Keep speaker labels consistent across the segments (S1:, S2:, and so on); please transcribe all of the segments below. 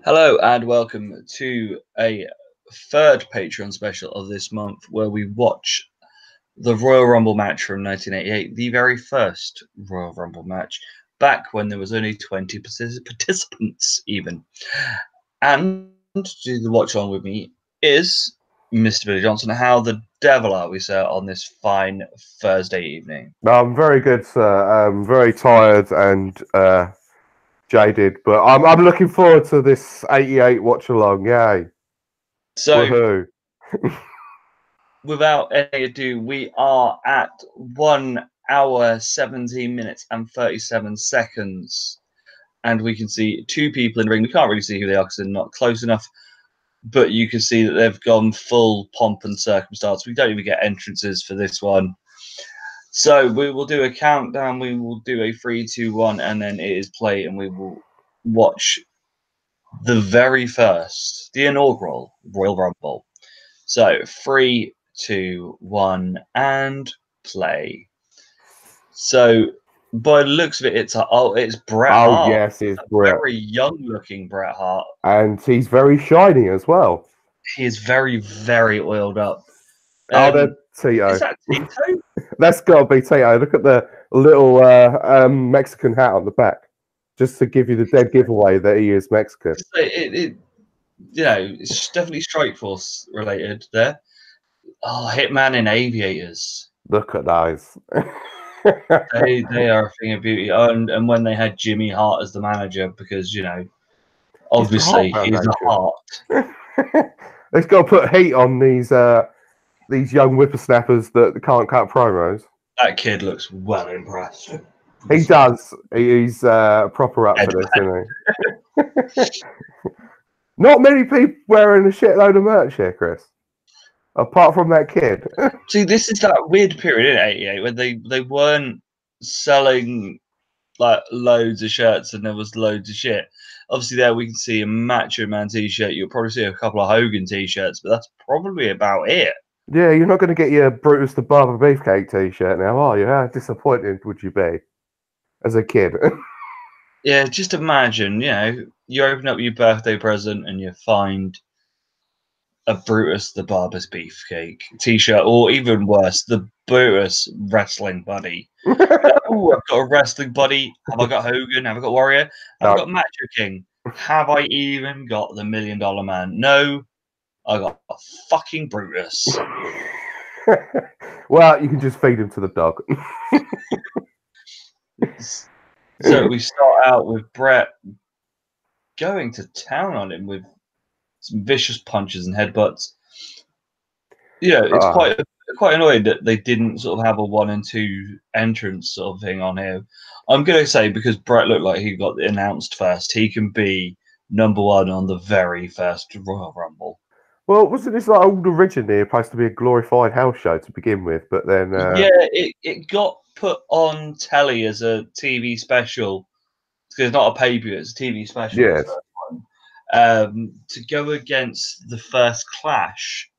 S1: Hello and welcome to a third Patreon special of this month where we watch the Royal Rumble match from 1988, the very first Royal Rumble match, back when there was only 20 participants even. And to do the watch along with me is Mr. Billy Johnson. How the devil are we, sir, on this fine Thursday evening?
S2: I'm very good, sir. I'm very tired and jaded, but I'm looking forward to this 88 watch along. Yay!
S1: So,
S2: Woohoo!
S1: without any ado, we are at 1 hour, 17 minutes, and 37 seconds. And we can see two people in the ring. We can't really see who they are because they're not close enough. But you can see that they've gone full pomp and circumstance. We don't even get entrances for this one. So we will do a countdown. We will do a 3, 2, 1, and then it is play. And we will watch the very first, the inaugural Royal Rumble. So 3, 2, 1, and play. So by the looks of it, it's Bret Hart.
S2: Yes, it's Bret.
S1: Very young-looking Bret Hart,
S2: and he's very shiny as well.
S1: He is very, very oiled up.
S2: That's Tito.
S1: Is that Tito?
S2: That's got to be Tito. Look at the little Mexican hat on the back, just to give you the dead giveaway that he is Mexican.
S1: It's definitely Strikeforce related there. Oh, Hitman and Aviators.
S2: Look at those.
S1: they are a thing of beauty. And when they had Jimmy Hart as the manager, because obviously he's a Hart.
S2: They've got to put heat on these young whippersnappers that can't cut promos.
S1: That kid looks well impressed.
S2: He does. He's proper up for this, isn't he? Not many people wearing a shitload of merch here, Chris. Apart from that kid.
S1: See, this is that weird period in '88 when they weren't selling like loads of shirts and there was loads of shit. Obviously, there we can see a Macho Man t-shirt. You'll probably see a couple of Hogan t-shirts, but that's probably about it.
S2: Yeah, you're not going to get your Brutus the Barber Beefcake t-shirt now, are you? How disappointed would you be as a kid?
S1: Yeah, just imagine, you open up your birthday present and you find a Brutus the Barber's Beefcake t-shirt, or even worse, the Brutus Wrestling Buddy. Oh, I've got a wrestling buddy. Have I got Hogan? Have I got Warrior? Have I got Macho King? Have I even got the $1 Million Man? No, I got a fucking Brutus.
S2: Well, you can just feed him to the dog.
S1: So we start out with Bret going to town on him with some vicious punches and headbutts. It's quite annoying that they didn't sort of have a 1 and 2 entrance sort of thing on here. I'm going to say because Bret looked like he got announced first, he can be number 1 on the very first Royal Rumble.
S2: Well, wasn't this like old originally supposed to be a glorified house show to begin with? But then
S1: it got put on telly as a TV special because it's not a pay-per-view; it's a TV special.
S2: Yes.
S1: To go against the first Clash.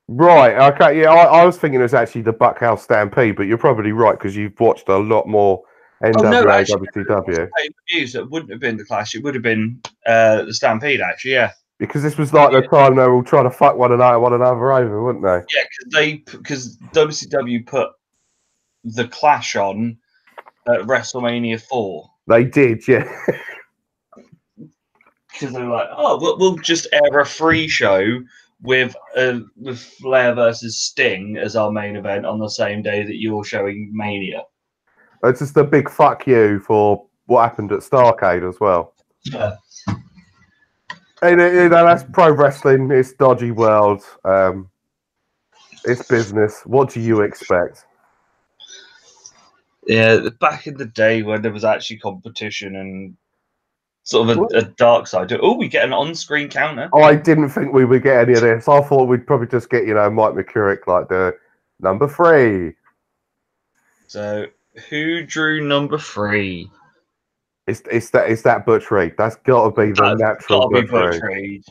S2: Right. Okay. Yeah, I was thinking it was actually the Buckhouse Stampede, but you're probably right because you've watched a lot more NWA, WCW.
S1: Pay-per-views that wouldn't have been the Clash; it would have been the Stampede. Actually, yeah.
S2: Because this was like the time they were all trying to fuck one another over, weren't they?
S1: Yeah, because WCW put the Clash on at WrestleMania 4.
S2: They did, yeah.
S1: Because they were like, oh, we'll just air a free show with Flair versus Sting as our main event on the same day that you're showing Mania.
S2: It's just a big fuck you for what happened at Starrcade as well.
S1: Yeah.
S2: And, that's pro wrestling. It's dodgy world. It's business. What do you expect?
S1: Yeah, back in the day when there was actually competition and sort of a dark side. Oh, we get an on-screen counter.
S2: I didn't think we would get any of this. I thought we'd probably just get, Mike McCurrick like the number 3.
S1: So who drew number 3?
S2: It's that Butch Reed. That's got to be the natural Butch Reed.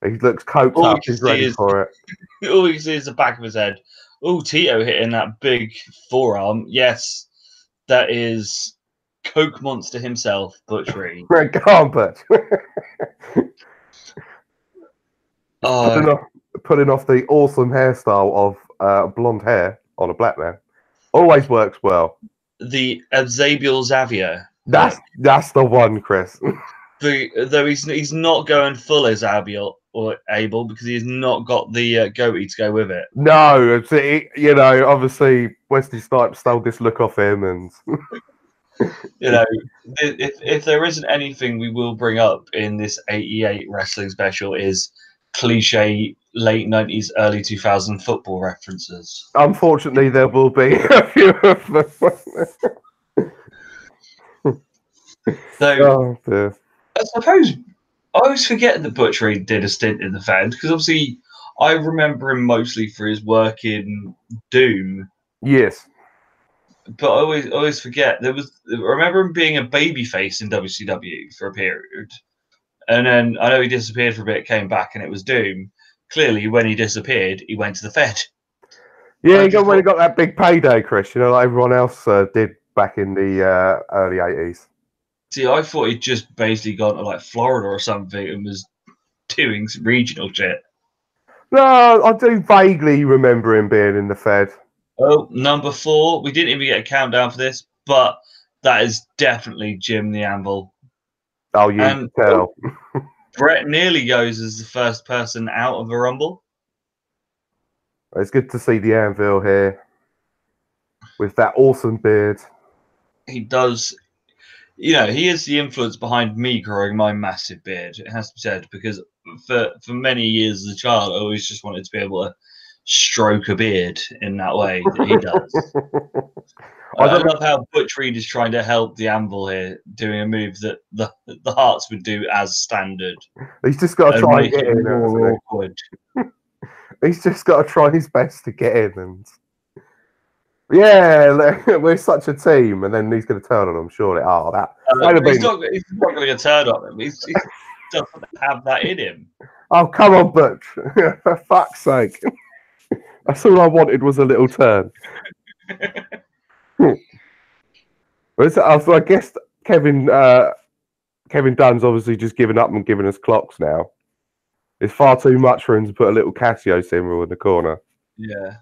S2: He looks coked up. He's ready for it.
S1: All you see is the back of his head. Oh, Tito hitting that big forearm. Yes, that is Coke Monster himself, Butch Reed.
S2: Come on, Butch.
S1: Oh,
S2: putting off the awesome hairstyle of blonde hair on a black man always works well.
S1: the Xavier Xavier.
S2: That's the one, Chris.
S1: Though he's not going full as Abiel or Abel because he's not got the goatee to go with it.
S2: No, obviously Wesley Snipes stole this look off him, and
S1: if there isn't anything we will bring up in this 88 wrestling special is cliche late 90s, early 2000 football references.
S2: Unfortunately, there will be a few of them.
S1: So, I suppose I always forget that Butch Reed did a stint in the Fed because obviously I remember him mostly for his work in Doom.
S2: Yes.
S1: But I always forget I remember him being a babyface in WCW for a period. And then I know he disappeared for a bit, came back, and it was Doom. Clearly, when he disappeared, he went to the Fed.
S2: Yeah, he got that big payday, Chris, like everyone else did back in the early 80s.
S1: See, I thought he'd just basically gone to like Florida or something and was doing some regional shit.
S2: No, I do vaguely remember him being in the Fed.
S1: Oh, number 4. We didn't even get a countdown for this, but that is definitely Jim the Anvil.
S2: Oh, you can tell.
S1: Brett nearly goes as the first person out of a Rumble.
S2: It's good to see the Anvil here with that awesome beard.
S1: He does. He is the influence behind me growing my massive beard. It has to be said, because for many years as a child, I always just wanted to be able to stroke a beard in that way that he does. I love how Butch Reed is trying to help the Anvil here, doing a move that the Hearts would do as standard.
S2: He's just got to try and get in.
S1: More awkward.
S2: He's just got to try his best to get in, and yeah, we're such a team. And then he's going to turn on him, surely. Oh,
S1: he's not going to turn on him. He doesn't have that in him.
S2: Oh, come on, Butch! For fuck's sake! That's all I wanted was a little turn. I guess Kevin Dunn's obviously just given up and giving us clocks now. It's far too much for him to put a little Casio symbol in the corner.
S1: Yeah.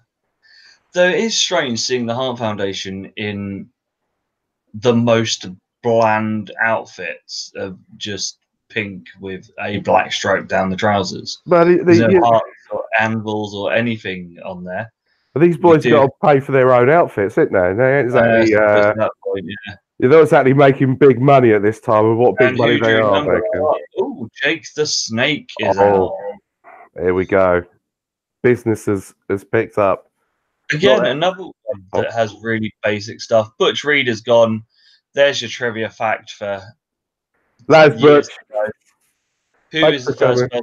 S1: Though it is strange seeing the Hart Foundation in the most bland outfits of just pink with a black stripe down the trousers.
S2: But
S1: there's no hearts or anvils or anything on there.
S2: But these boys got to pay for their own outfits, isn't they? They ain't exactly.
S1: That point, yeah.
S2: You're not exactly making big money at this time, and what big money they are making.
S1: Oh, Jake the Snake is out.
S2: Here we go. Business has picked up.
S1: Again, another one that has really basic stuff. Butch Reed is gone. There's your trivia fact for
S2: Lads, Butch.
S1: Who is the first person to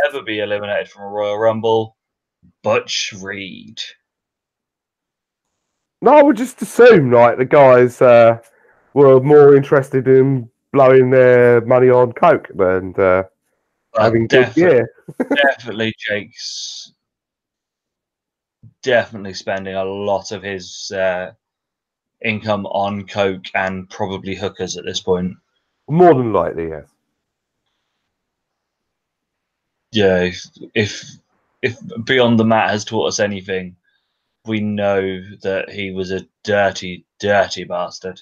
S1: ever be eliminated from a Royal Rumble? Butch Reed. No,
S2: I would just assume like the guys were more interested in blowing their money on coke than having good gear.
S1: Definitely, Jake's definitely spending a lot of his income on coke and probably hookers at this point.
S2: More than likely, yes.
S1: Yeah, if Beyond the Mat has taught us anything, we know that he was a dirty, dirty bastard.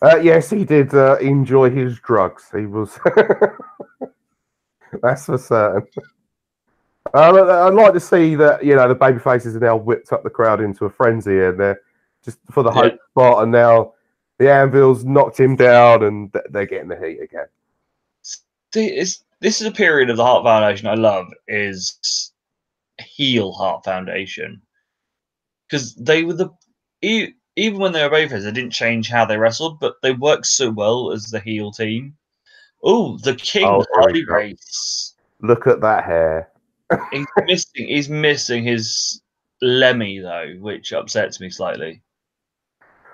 S2: Yes, he did enjoy his drugs. He was. That's for certain. I'd like to see that, the baby faces are now whipped up the crowd into a frenzy, and they're just for the hope spot, and now the Anvil's knocked him down, and they're getting the heat again.
S1: This is a period of the Hart Foundation I love, is heel Hart Foundation. Because they were even when they were babyface, they didn't change how they wrestled, but they worked so well as the heel team. Oh, the King Harley Race.
S2: Look at that hair.
S1: He's missing his Lemmy though, which upsets me slightly.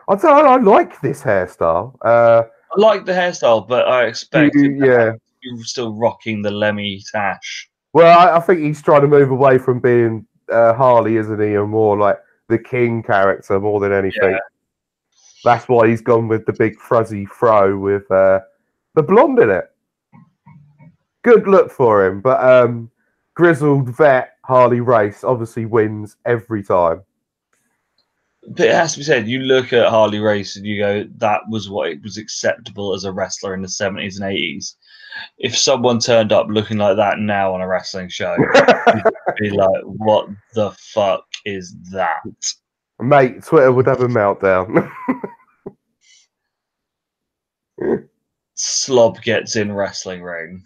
S2: I like this hairstyle.
S1: I like the hairstyle, but I expect
S2: you're
S1: still rocking the Lemmy tash.
S2: Well, I think he's trying to move away from being Harley, isn't he, and more like the King character more than anything. Yeah. That's why he's gone with the big fuzzy fro with the blonde in it. Good look for him, but grizzled vet Harley Race obviously wins every time.
S1: But it has to be said, you look at Harley Race and you go, that was what it was acceptable as a wrestler in the 70s and 80s. If someone turned up looking like that now on a wrestling show, you'd be like, what the fuck is that?
S2: Mate, Twitter would have a meltdown.
S1: Slob gets in wrestling ring.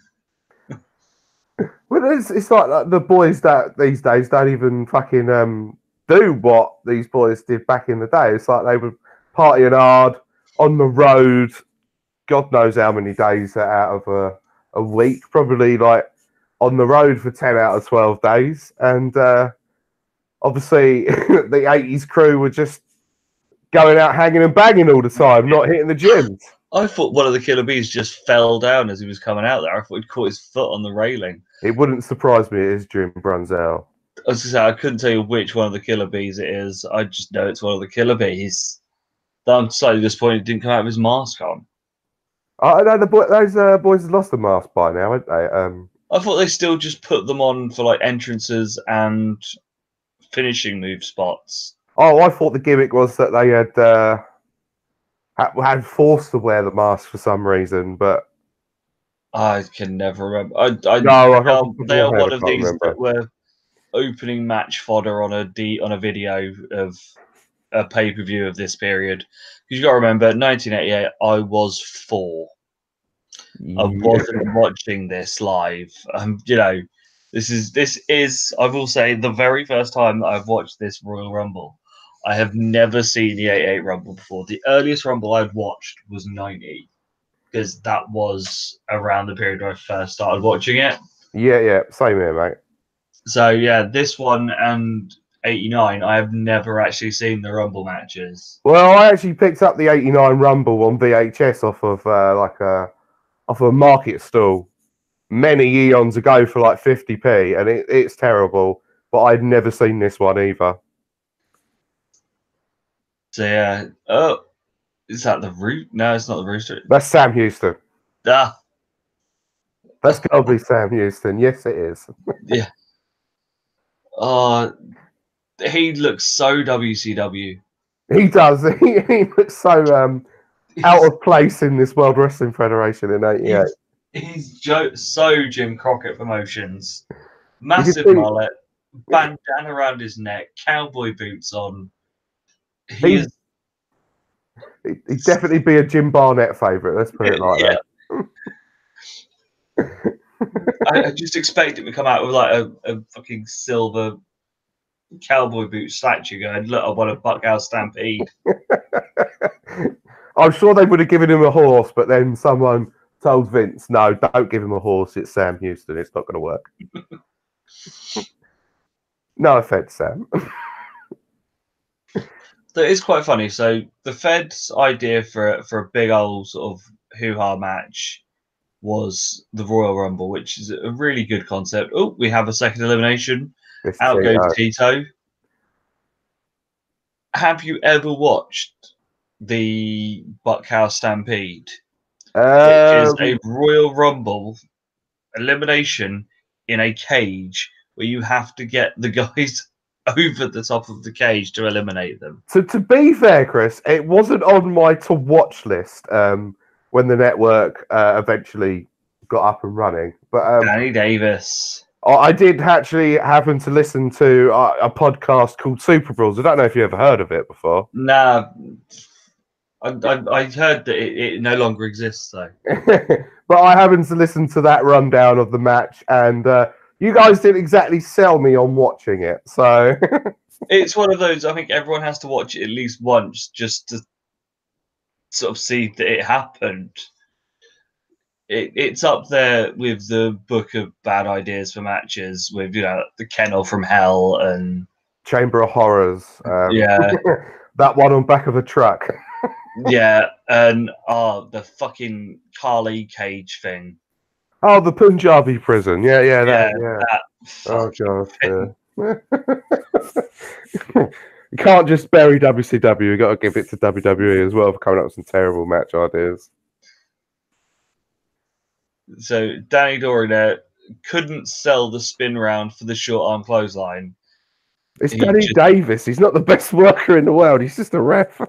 S2: Well, it's like the boys that these days don't even fucking do what these boys did back in the day. It's like they were partying hard on the road. God knows how many days out of a week. Probably like on the road for 10 out of 12 days. And obviously the 80s crew were just going out hanging and banging all the time, not hitting the gyms.
S1: I thought one of the Killer Bees just fell down as he was coming out there. I thought he'd caught his foot on the railing.
S2: It wouldn't surprise me it is Jim Brunzell.
S1: I was gonna say, I couldn't tell you which one of the Killer Bees it is. I just know it's one of the Killer Bees. I'm slightly disappointed he didn't come out with his mask on.
S2: I know those boys have lost the mask by now, haven't they?
S1: I thought they still just put them on for like entrances and finishing move spots.
S2: Oh, I thought the gimmick was that they had forced to wear the mask for some reason, but
S1: I can never remember. They are one of these that were opening match fodder on a video of a pay-per-view of this period. Because you got to remember, 1988, I was 4. I wasn't watching this live. You know, this is I will say the very first time that I've watched this Royal Rumble. I have never seen the 88 Rumble before. The earliest Rumble I'd watched was 90, because that was around the period where I first started watching it.
S2: Yeah, same here, mate.
S1: So yeah, this one and 89, I have never actually seen the Rumble matches.
S2: Well, I actually picked up the 89 Rumble on VHS off of a market stall many eons ago for like 50p, and it's terrible. But I'd never seen this one either.
S1: So yeah, oh, is that the Root? No, it's not the Rooster.
S2: That's Sam Houston.
S1: Ah,
S2: that's got to be Sam Houston. Yes, it is.
S1: Yeah. He looks so WCW.
S2: He does. He looks so out of place in this World Wrestling Federation in '88.
S1: He's so Jim Crockett Promotions. Massive mullet, bandana around his neck, cowboy boots on. He'd
S2: definitely be a Jim Barnett favourite. Let's put it like
S1: that. I just expect it to come out with like a fucking silver cowboy boot statue going, look, I want a Buckhouse Stampede.
S2: I'm sure they would have given him a horse, but then someone told Vince, no, don't give him a horse. It's Sam Houston. It's not going to work. No offense, Sam.
S1: So it's quite funny. So the Fed's idea for a big old sort of hoo-ha match was the Royal Rumble, which is a really good concept. Oh, we have a second elimination. Out goes Tito. Have you ever watched the Buckhouse Stampede? It is a Royal Rumble elimination in a cage where you have to get the guys over the top of the cage to eliminate them.
S2: So to be fair, Chris, it wasn't on my to-watch list when the network eventually got up and running. But
S1: Danny Davis.
S2: I did actually happen to listen to a podcast called Super Brawls. I don't know if you ever heard of it before.
S1: Nah, I heard that it no longer exists, though.
S2: But I happened to listen to that rundown of the match, and you guys didn't exactly sell me on watching it. So
S1: it's one of those, I think everyone has to watch it at least once just to sort of see that it happened. It's up there with the book of bad ideas for matches, with, you know, the Kennel from Hell and
S2: Chamber of Horrors.
S1: Yeah,
S2: that one on back of a truck.
S1: Yeah, and the fucking Kali cage thing.
S2: Oh, the Punjabi prison. Yeah. That oh god. Yeah. You can't just bury WCW. You got to give it to WWE as well for coming up with some terrible match ideas.
S1: So Danny Dory there couldn't sell the spin round for the short arm clothesline.
S2: It's Danny Davis. He's not the best worker in the world. He's just a ref.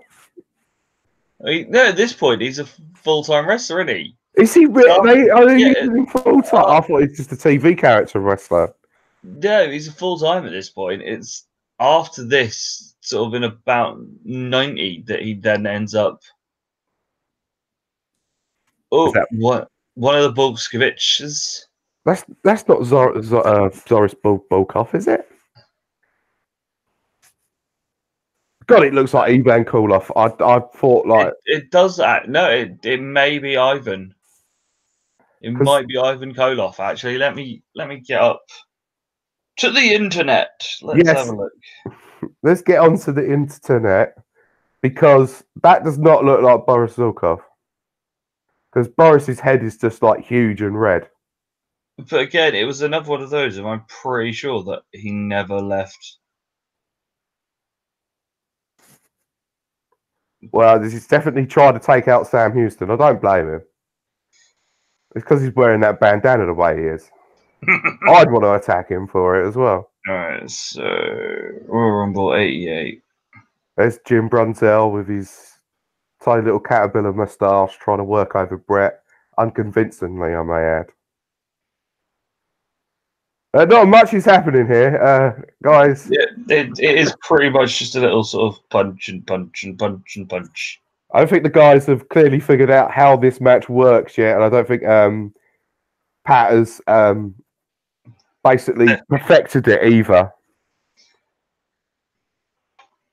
S1: No, at this point, he's a full-time wrestler, isn't he?
S2: Is he really? Are they using him full-time? I thought he's just a TV character wrestler.
S1: No, he's a full-time at this point. It's after this, sort of in about 90, that he then ends up. Oh, what? One of the Bolsheviks.
S2: That's not Zoris Bulkov, is it? God, it looks like Ivan Koloff. I thought like
S1: it does that. No, it may be Ivan. It might be Ivan Koloff. Actually, let me get up to the internet. Let's have a look.
S2: Let's get onto the internet, because that does not look like Boris Zulkov. Because Boris's head is just like huge and red.
S1: But again, it was another one of those, and I'm pretty sure that he never left.
S2: Well, this is definitely trying to take out Sam Houston. I don't blame him. It's because he's wearing that bandana the way he is. I'd want to attack him for it as well.
S1: Alright, so Royal Rumble 88.
S2: There's Jim Brunzell with his tiny little caterpillar moustache trying to work over Brett, unconvincingly, I may add. Not much is happening here, guys.
S1: Yeah, it is pretty much just a little sort of punch and punch and punch and punch.
S2: I don't think the guys have clearly figured out how this match works yet, and I don't think Pat has basically perfected it either.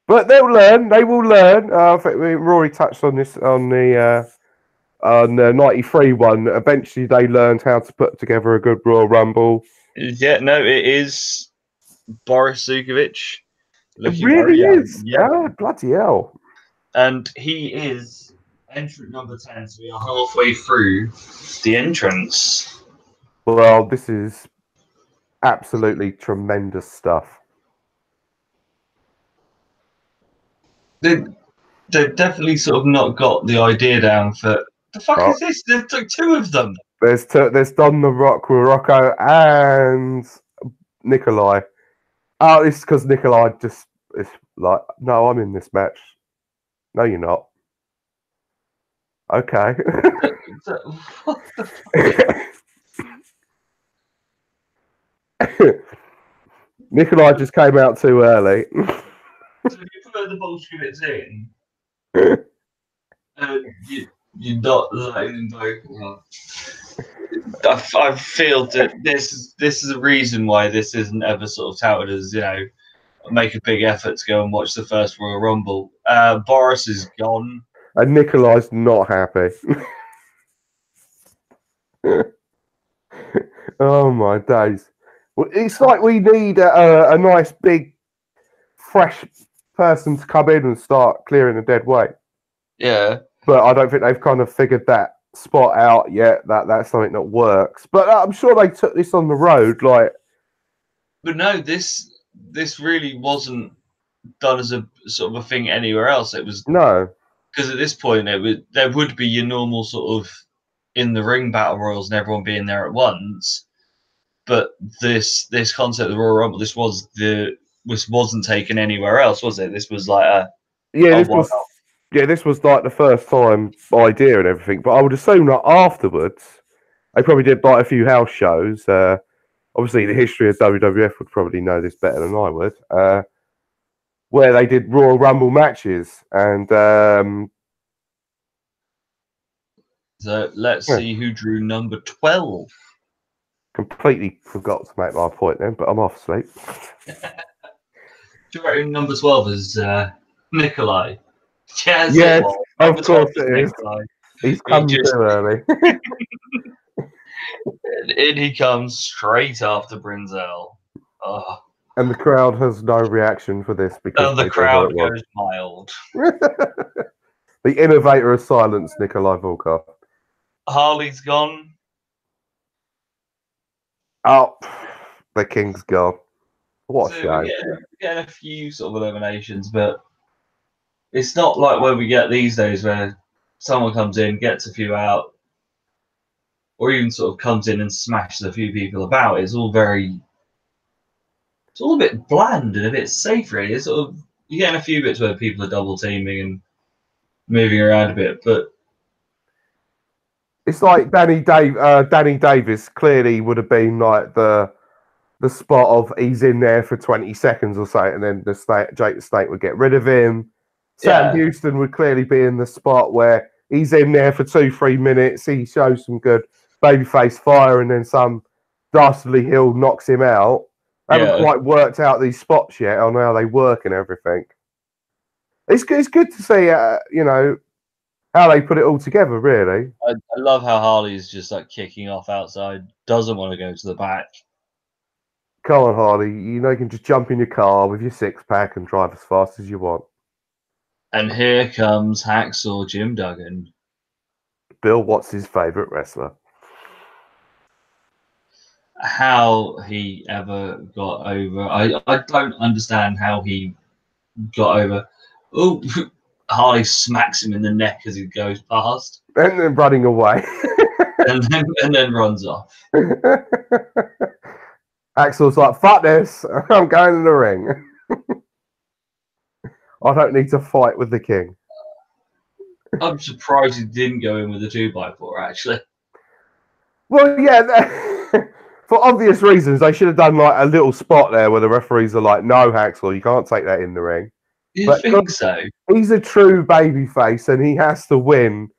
S2: But they'll learn. They will learn. I think Rory touched on this on the 93 one. Eventually, they learned how to put together a good Royal Rumble.
S1: Yeah, no, it is Boris Zukovic.
S2: It really is. Yeah, bloody hell.
S1: And he is entrant number 10, so we are halfway through the entrance.
S2: Well, this is absolutely tremendous stuff.
S1: They've definitely sort of not got the idea down for the fuck is this? There took two of them.
S2: There's Don the Rock, Rocco, and Nikolai. Oh, it's because Nikolai just is like, no, I'm in this match. No, you're not. Okay.
S1: What the
S2: Nikolai just came out too early.
S1: So if you put the Bolsheviks in, you're not letting them go. I feel that this is a reason why this isn't ever sort of touted as, you know, make a big effort to go and watch the first Royal Rumble. Boris is gone.
S2: And Nikolai's not happy. Oh my days. Well, it's like we need a nice big fresh person to come in and start clearing the dead weight.
S1: Yeah.
S2: But I don't think they've kind of figured that spot out yet. That's something that works. But I'm sure they took this on the road, like.
S1: But no, this really wasn't done as a sort of a thing anywhere else. It was because at this point there would be your normal sort of in the ring battle royals and everyone being there at once. But this concept of the Royal Rumble, this wasn't taken anywhere else, was it? This was like
S2: this was like the first time idea and everything. But I would assume that afterwards, they probably did like a few house shows. Obviously, the history of WWF would probably know this better than I would. Where they did Royal Rumble matches, and
S1: so let's see who drew number 12.
S2: Completely forgot to make my point then, but I'm off sleep.
S1: Do you reckon number 12 is Nikolai?
S2: Yes, of course it is. He's come too early.
S1: In he comes straight after Brunzell. Oh.
S2: And the crowd has no reaction for this because
S1: the crowd goes mild.
S2: The innovator of silence, Nikolai Volkov.
S1: Harley's gone.
S2: Oh, the king's gone. What a shame.
S1: We get a few sort of eliminations, but it's not like where we get these days where someone comes in, gets a few out, or even sort of comes in and smashes a few people about. It's all a bit bland and a bit safe, really. It's sort of, you're getting a few bits where people are double teaming and moving around a bit, but
S2: it's like Danny Davis clearly would have been like the spot of he's in there for 20 seconds or so, and then Jake the Snake would get rid of him. Sam Houston would clearly be in the spot where he's in there for 2-3 minutes. He shows some good babyface fire, and then some dastardly heel knocks him out. They haven't quite worked out these spots yet on how they work and everything. It's good to see, how they put it all together, really.
S1: I love how Harley's just like kicking off outside, doesn't want to go to the back.
S2: Come on, Harley. You can just jump in your car with your 6-pack and drive as fast as you want.
S1: And here comes Hacksaw Jim Duggan.
S2: Bill Watts' favourite wrestler.
S1: How he ever got over. I don't understand how he got over. Oh, Harley smacks him in the neck as he goes past.
S2: And then running away.
S1: and then runs off.
S2: Axel's like, fuck this, I'm going in the ring. I don't need to fight with the king.
S1: I'm surprised he didn't go in with a 2x4, actually.
S2: Well, yeah, for obvious reasons, they should have done like a little spot there where the referees are like, no, Haxel, you can't take that in the ring.
S1: You think so?
S2: He's a true babyface and he has to win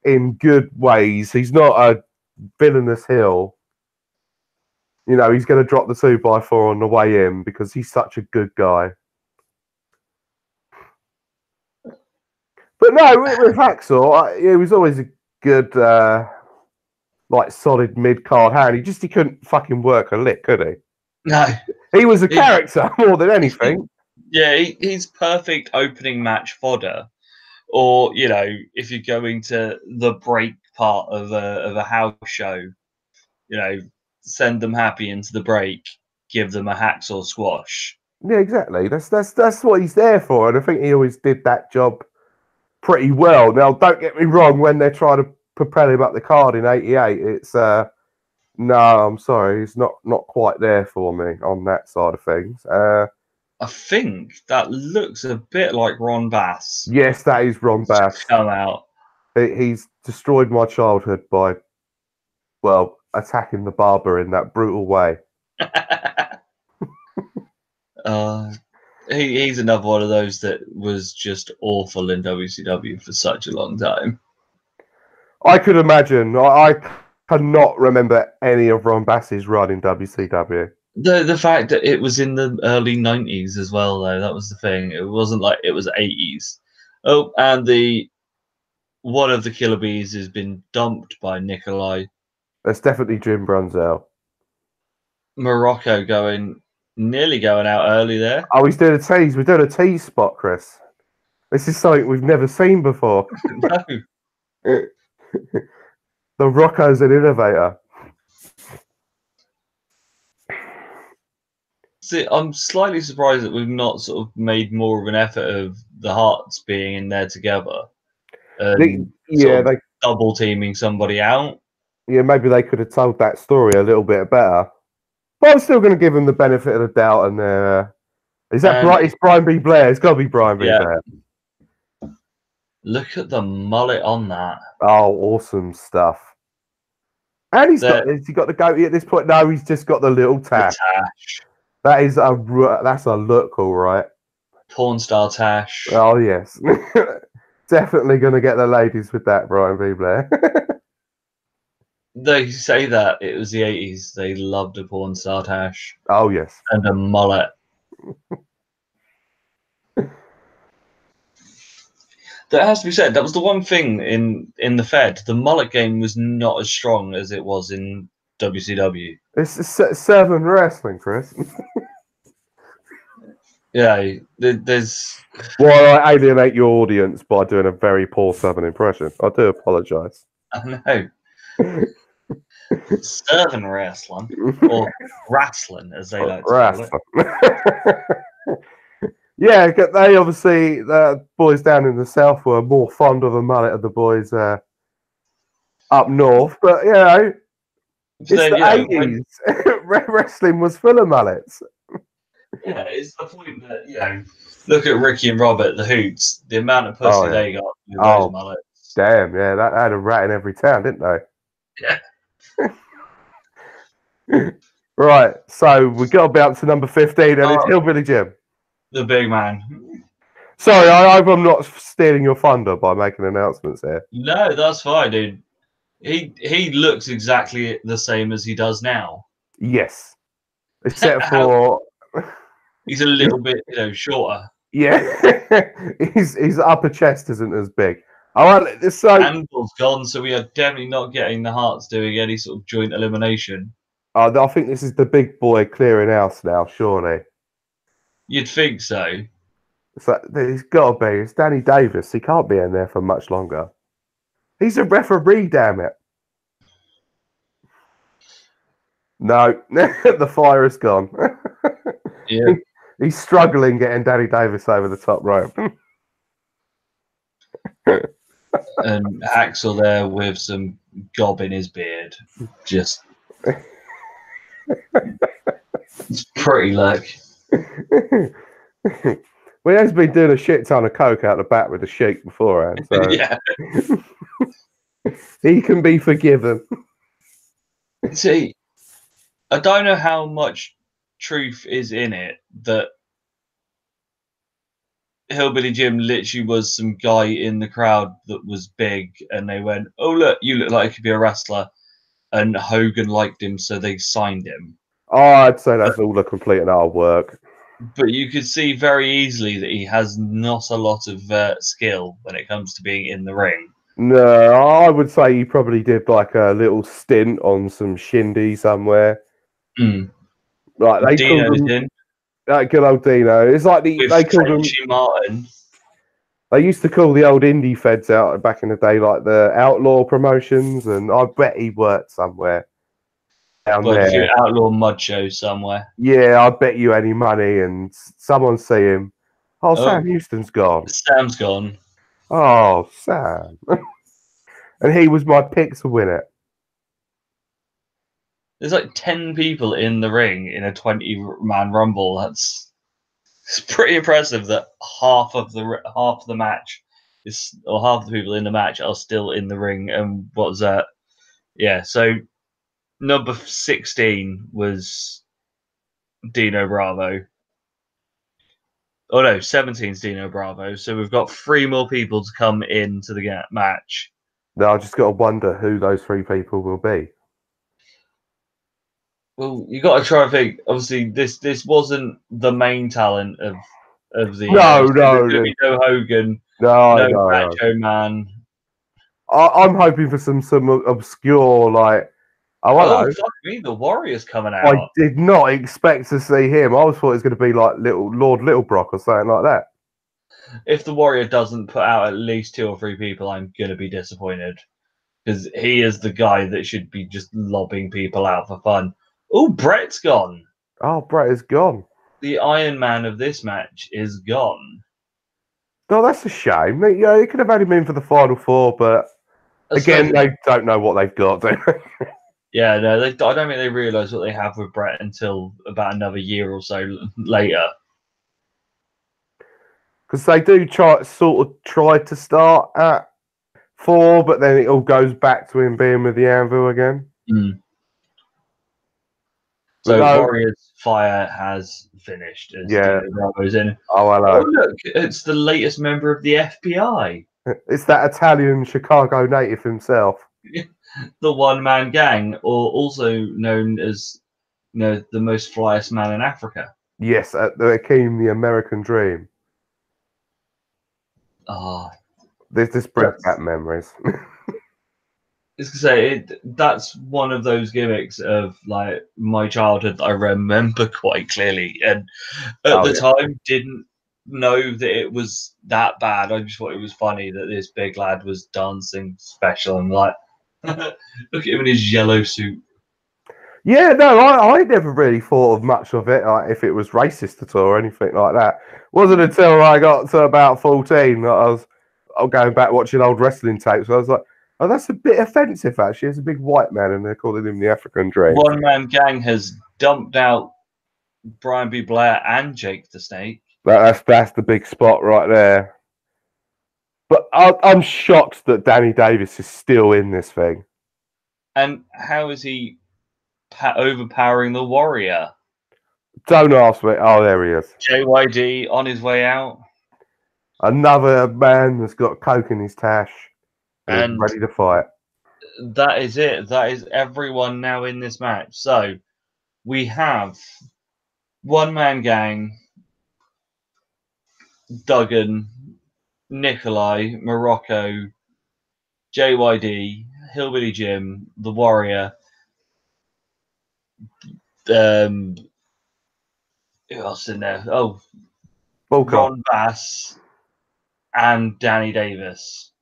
S2: in good ways. He's not a villainous heel. He's going to drop the 2x4 on the way in because he's such a good guy. But no, with Hacksaw, he was always a good, solid mid-card hand. He couldn't fucking work a lick, could he?
S1: No.
S2: He was a character more than anything.
S1: Yeah, he's perfect opening match fodder. Or, if you're going to the break part of a house show, send them happy into the break, give them a hacksaw squash.
S2: Yeah, exactly. That's what he's there for, and I think he always did that job pretty well. Now, don't get me wrong, when they're trying to propel him up the card in '88, it's no, I'm sorry, he's not quite there for me on that side of things.
S1: I think that looks a bit like Ron Bass.
S2: Yes, that is Ron Bass.
S1: Come out.
S2: He's destroyed my childhood by, attacking the barber in that brutal way.
S1: He's another one of those that was just awful in WCW for such a long time.
S2: I could imagine. I cannot remember any of Ron Bass's run in WCW.
S1: The fact that it was in the early 90s as well, though, that was the thing. It wasn't like it was 80s. Oh, and one of the Killer Bees has been dumped by Nikolai.
S2: That's definitely Jim Brunzell.
S1: Morocco nearly going out early there.
S2: Oh, he's doing a tease. We're doing a tease spot, Chris. This is something we've never seen before.
S1: No.
S2: The Rocco's an innovator.
S1: See, I'm slightly surprised that we've not sort of made more of an effort of the Hearts being in there together. They double teaming somebody out.
S2: Yeah, maybe they could have told that story a little bit better. But I'm still going to give them the benefit of the doubt. And is that right? It's Brian B. Blair. It's got to be Brian B. Blair.
S1: Look at the mullet on that.
S2: Oh, awesome stuff. And has he got the goatee at this point? No, he's just got the little tash. That's a look, all right.
S1: Porn star tash.
S2: Oh, yes. Definitely going to get the ladies with that, Brian B. Blair.
S1: They say that it was the 80s. They loved a porn star tash.
S2: Oh, yes.
S1: And a mullet. That has to be said. That was the one thing in the Fed. The mullet game was not as strong as it was in WCW.
S2: It's Southern wrestling, Chris.
S1: Yeah, there's...
S2: Well, I alienate your audience by doing a very poor Southern impression. I do apologise.
S1: I know. Southern wrestling, or wrestling, as they like to call it.
S2: Yeah, they obviously, the boys down in the south were more fond of a mullet of the boys up north. But,
S1: But
S2: It's
S1: then,
S2: the
S1: you know, when
S2: 80s. Wrestling was full of mullets.
S1: yeah, it's the point that, you know, look at Ricky and Robert, the Hoots, the amount of
S2: Oh
S1: pussy
S2: yeah.
S1: they got with those
S2: Oh
S1: mullets.
S2: damn, yeah, that had a rat in every town, didn't
S1: Yeah.
S2: they? Right, so we got to be up to number 15, and it's
S1: Oh,
S2: Hillbilly Jim.
S1: the big man.
S2: Sorry, I hope I'm not stealing your thunder by making announcements here.
S1: No, that's fine, dude. He looks exactly the same as he does now.
S2: Yes, except
S1: How
S2: for
S1: he's a little bit, you know, shorter.
S2: yeah, his upper chest isn't as big. All right, so
S1: Anvil's gone, so we are definitely not getting the Hearts doing any sort of joint elimination.
S2: I think this is the big boy clearing house now. Surely,
S1: You'd think so.
S2: so he's got to be. It's Danny Davis. He can't be in there for much longer. He's a referee, damn it. No, the fire is gone.
S1: Yeah.
S2: He's struggling getting Danny Davis over the top rope.
S1: And Axel there with some gob in his beard. Just it's pretty look.
S2: Well, he's been doing a shit ton of coke out the back with the Sheik beforehand, so
S1: Yeah.
S2: he can be forgiven.
S1: See, I don't know how much truth is in it that Hillbilly Jim literally was some guy in the crowd that was big, and they went, "Oh look, you look like you could be a wrestler," and Hogan liked him, so they signed him.
S2: Oh, I'd say that's all a complete and utter work.
S1: But you could see very easily that he has not a lot of skill when it comes to being in the ring.
S2: No, I would say he probably did like a little stint on some shindy somewhere.
S1: Mm.
S2: Like they
S1: Dino's
S2: called him,
S1: in
S2: that good old Dino. It's like
S1: with
S2: they called him.
S1: Frenchy Martin.
S2: They used to call the old indie feds out back in the day, like the outlaw promotions, and I bet he worked somewhere down
S1: But if you're
S2: there.
S1: outlaw mud show somewhere.
S2: Yeah, I bet you any money, and someone see him. Oh,
S1: Oh,
S2: Sam Houston's gone.
S1: Sam's gone.
S2: Oh, Sam. And he was my pick to win it.
S1: There's like 10 people in the ring in a 20-man rumble. It's pretty impressive that half of the match is, or half the people in the match are still in the ring. And what's that? Yeah, so number 16 was Dino Bravo. Oh no, 17 is Dino Bravo. So we've got 3 more people to come into the match.
S2: Now I just got to wonder who those 3 people will be.
S1: Well, you got to try and think. Obviously, this wasn't the main talent of the.
S2: No,
S1: there's gonna be no Hogan, no
S2: no.
S1: Macho Man.
S2: I'm hoping for some obscure, like, oh, hello.
S1: Oh, fuck me, the Warrior's coming out.
S2: I did not expect to see him. I always thought it was going to be like Lord Littlebrock or something like that.
S1: If the Warrior doesn't put out at least 2 or 3 people, I'm going to be disappointed. Because he is the guy that should be just lobbing people out for fun. Oh, Brett's gone.
S2: Oh, Brett is gone.
S1: The Iron Man of this match is gone.
S2: Oh, that's a shame. Yeah, it could have only been for the final 4, but again, they don't know what they've got.
S1: Yeah, no, I don't think they realise what they have with Brett until about another year or so later.
S2: Because they do try to start at 4, but then it all goes back to him being with the Anvil again.
S1: Mm. So Warriors Fire has finished. As Bravo's in.
S2: Oh, hello.
S1: Oh, look, it's the latest member of the FBI.
S2: It's that Italian Chicago native himself.
S1: The one-man gang, or also known as, the most flyest man in Africa.
S2: Yes, the Akeem, the American Dream.
S1: Oh,
S2: this brings back memories.
S1: It's to say that's one of those gimmicks of like my childhood that I remember quite clearly, and at the time didn't know that it was that bad. I just thought it was funny that this big lad was dancing special and like, look at him in his yellow suit.
S2: Yeah, no, I never really thought of much of it, like if it was racist at all or anything like that. Wasn't until I got to about 14 that I was going back watching old wrestling tapes. I was like, Oh, that's a bit offensive, actually. It's a big white man, and they're calling him the African Dream.
S1: One Man Gang has dumped out Brian B. Blair and Jake the Snake.
S2: That's the big spot right there. But I'm shocked that Danny Davis is still in this thing.
S1: And how is he overpowering the Warrior?
S2: Don't ask me. Oh, there he is.
S1: JYD on his way out.
S2: Another man that's got coke in his tash and is ready to fight.
S1: That is it. That is everyone now in this match. So we have One Man Gang, Duggan, Nikolai, Morocco, JYD, Hillbilly Jim, the Warrior. Who else in there? Oh, Ron Bass and Danny Davis.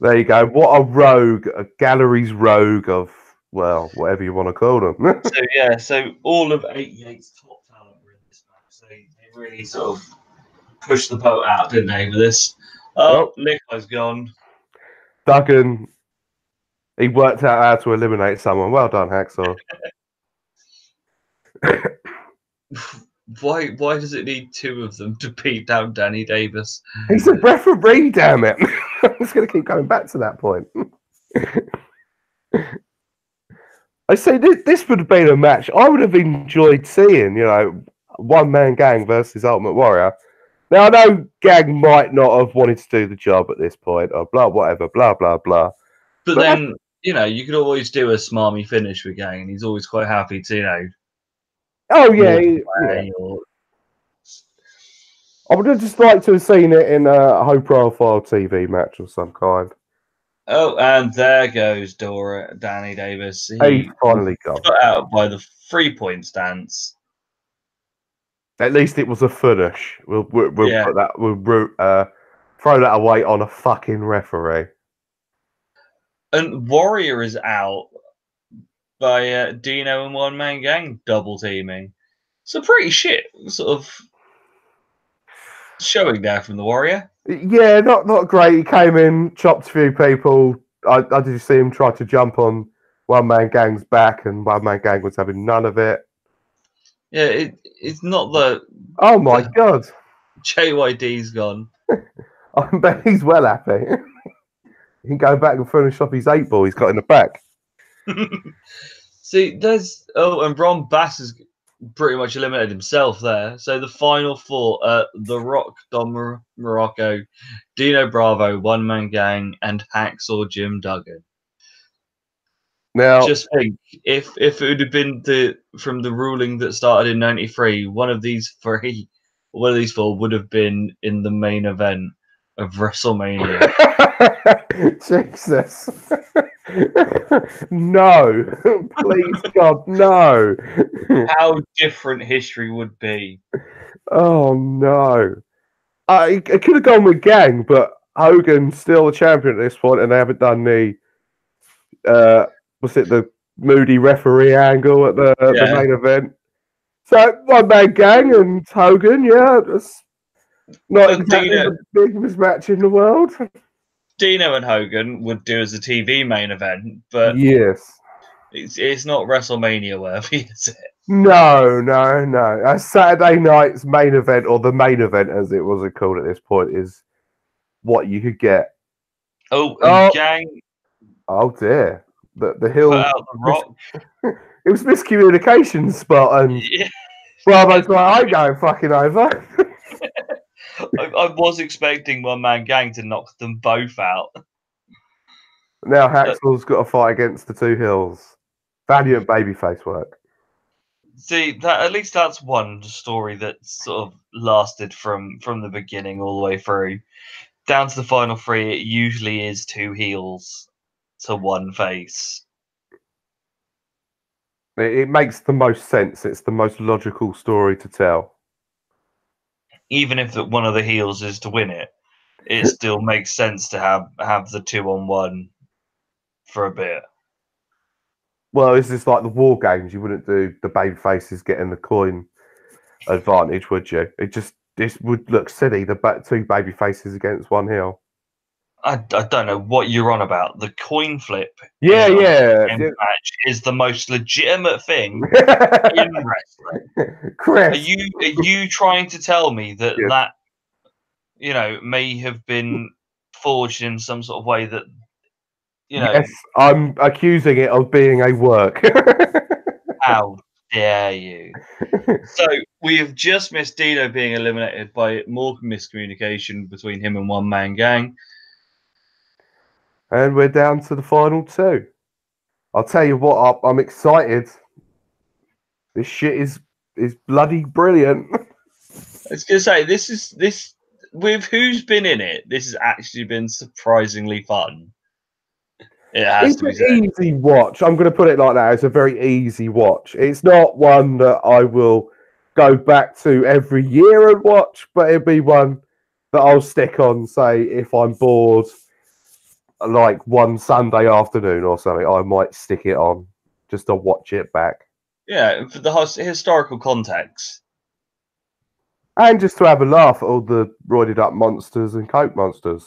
S2: There you go. What a rogue, a gallery's rogue of, well, whatever you want to call them.
S1: So all of 88's top talent were in this match. So they really sort of pushed the boat out, didn't they, with this? Oh, Nikolai's gone.
S2: Duggan, he worked out how to eliminate someone. Well done, Hacksaw.
S1: Why does it need two of them to beat down Danny Davis?
S2: He's a referee, damn it. I'm just going to keep going back to that point. I say this would have been a match I would have enjoyed seeing, One Man Gang versus Ultimate Warrior. Now, I know Gang might not have wanted to do the job at this point, or blah, whatever, blah, blah, blah.
S1: But then, you could always do a smarmy finish with Gang, and he's always quite happy to,
S2: Oh, yeah. I would have just liked to have seen it in a high-profile TV match of some kind.
S1: Oh, and there goes Danny Davis.
S2: He's finally gone.
S1: Got out by the 3-point stance.
S2: At least it was a finish. We'll put that. We'll throw that away on a fucking referee.
S1: And Warrior is out by Dino and One Man Gang double teaming. So pretty shit sort of showing there from the Warrior.
S2: Yeah, not great. He came in, chopped a few people. I did see him try to jump on One Man Gang's back, and One Man Gang was having none of it.
S1: Yeah, it's not the.
S2: Oh my god!
S1: JYD's gone.
S2: I bet he's well happy. He can go back and finish off his 8-ball he's got in the back.
S1: See, and Ron Bass has pretty much eliminated himself there. So the final four are The Rock, Don Morocco, Dino Bravo, One Man Gang, and Hacksaw Jim Duggan. Now, just think, if it would have been from the ruling that started in '93, one of these four would have been in the main event of WrestleMania.
S2: Jesus. No. Please, God, no.
S1: How different history would be.
S2: Oh, no. I could have gone with Gang, but Hogan's still the champion at this point, and they haven't done the the moody referee angle at the main event. So, One Man Gang and Hogan, it's not exactly the biggest match in the world.
S1: Dino and Hogan would do as a TV main event, but
S2: yes,
S1: it's not WrestleMania worthy, is it?
S2: No. A Saturday night's main event, or the main event as it was called at this point, is what you could get.
S1: Gang.
S2: Oh dear. The Hill.
S1: Put out the Rock.
S2: It was miscommunication spot, and Bravo's like, I'm going fucking over.
S1: I was expecting One Man Gang to knock them both out.
S2: Now Hacksaw's got to fight against the two Hills. Valiant babyface work.
S1: See, at least that's one story that sort of lasted from the beginning all the way through. Down to the final three, it usually is two heels to one face.
S2: It makes the most sense. It's the most logical story to tell.
S1: Even if one of the heels is to win it, it still makes sense to have the 2-on-1 for a bit.
S2: Well, it's just like the War Games. You wouldn't do the baby faces getting the coin advantage, would you? This would look silly. The two baby faces against one heel.
S1: I don't know what you're on about. The coin flip
S2: Yeah,
S1: in a
S2: yeah.
S1: match is the most legitimate thing in wrestling.
S2: Chris.
S1: Are you trying to tell me that
S2: Yes.
S1: that may have been forged in some sort of way that
S2: Yes, I'm accusing it of being a work.
S1: how dare you? So we have just missed Dino being eliminated by more miscommunication between him and One Man Gang.
S2: And we're down to the final two. I'll tell you what, I'm excited. This shit is bloody brilliant.
S1: I was gonna say this with who's been in it. This has actually been surprisingly fun. It has
S2: It's
S1: to be
S2: an
S1: said.
S2: easy watch. I'm going to put it like that. It's a very easy watch. It's not one that I will go back to every year and watch, but it'll be one that I'll stick on, say, if I'm bored, like one Sunday afternoon or something. I might stick it on just to watch it back.
S1: Yeah, for the historical context.
S2: And just to have a laugh at all the roided up monsters and coke monsters.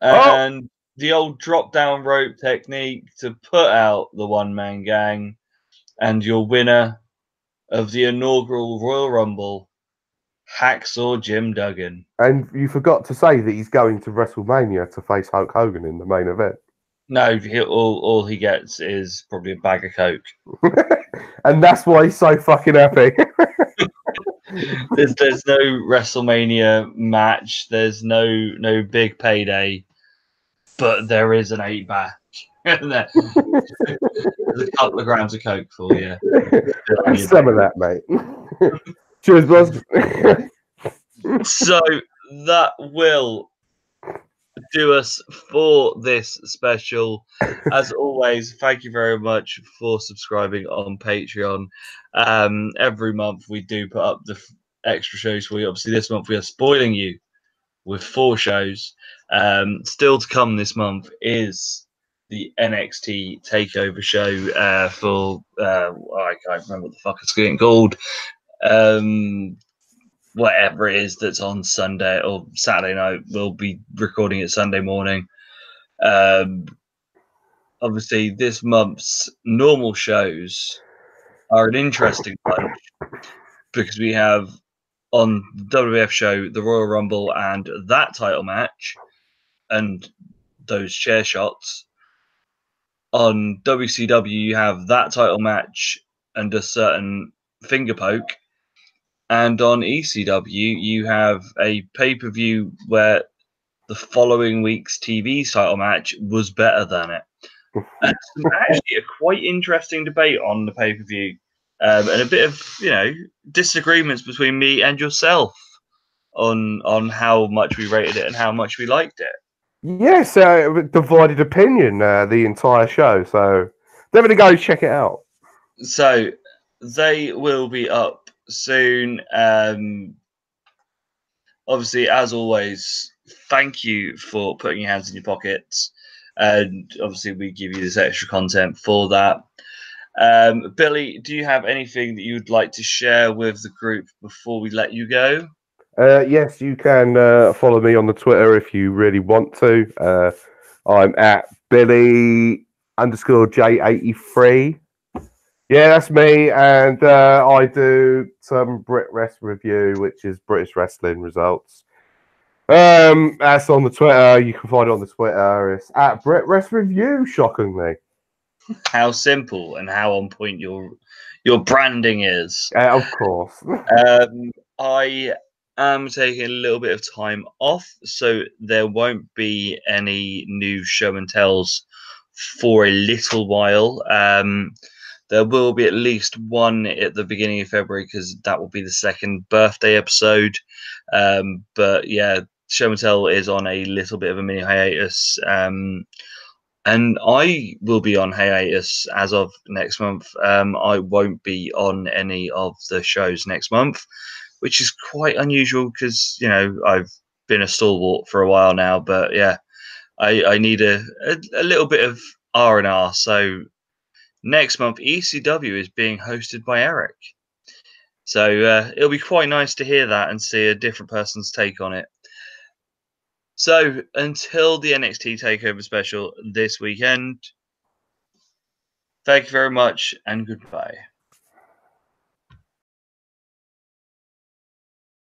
S2: Oh,
S1: And the old drop down rope technique to put out the One Man Gang, and your winner of the inaugural Royal Rumble, Hacksaw Jim Duggan.
S2: and you forgot to say that he's going to WrestleMania to face Hulk Hogan in the main event.
S1: No, all he gets is probably a bag of coke.
S2: And that's why he's so fucking happy.
S1: There's no WrestleMania match. There's no big payday, but there is an 8-pack. There's a couple of grams of coke for you.
S2: Have some of that, mate. Cheers, boss.
S1: So that will do us for this special. As always, thank you very much for subscribing on Patreon. Every month we do put up the extra shows for you. Obviously, this month we are spoiling you with 4 shows. Still to come this month is the NXT Takeover show for I can't remember what the fuck it's getting called. Whatever it is that's on Sunday or Saturday night, we'll be recording it Sunday morning. Obviously, this month's normal shows are an interesting bunch because we have on the WWF show the Royal Rumble and that title match and those chair shots. On WCW, you have that title match and a certain finger poke. And on ECW, you have a pay-per-view where the following week's TV title match was better than it. And actually a quite interesting debate on the pay-per-view, and a bit of disagreements between me and yourself on how much we rated it and how much we liked it.
S2: Yes, divided opinion the entire show. So definitely go check it out.
S1: So they will be up soon. Obviously, as always, thank you for putting your hands in your pockets. And obviously, we give you this extra content for that. Billy, do you have anything that you'd like to share with the group before we let you go?
S2: Yes, you can follow me on the Twitter if you really want to. I'm at Billy_J83. Yeah, that's me, and I do some Brit Rest Review, which is British wrestling results. That's on the Twitter. You can find it on the Twitter. It's at Brit Rest Review. Shockingly,
S1: How simple and how on point your branding is.
S2: of course.
S1: I am taking a little bit of time off, so there won't be any new show and tells for a little while. There will be at least one at the beginning of February because that will be the second birthday episode. But yeah, show and tell is on a little bit of a mini hiatus. And I will be on hiatus as of next month. I won't be on any of the shows next month, which is quite unusual because, I've been a stalwart for a while now. But yeah, I need a little bit of R&R. So next month, ECW is being hosted by Eric. So it'll be quite nice to hear that and see a different person's take on it. So until the NXT Takeover special this weekend, thank you very much and goodbye.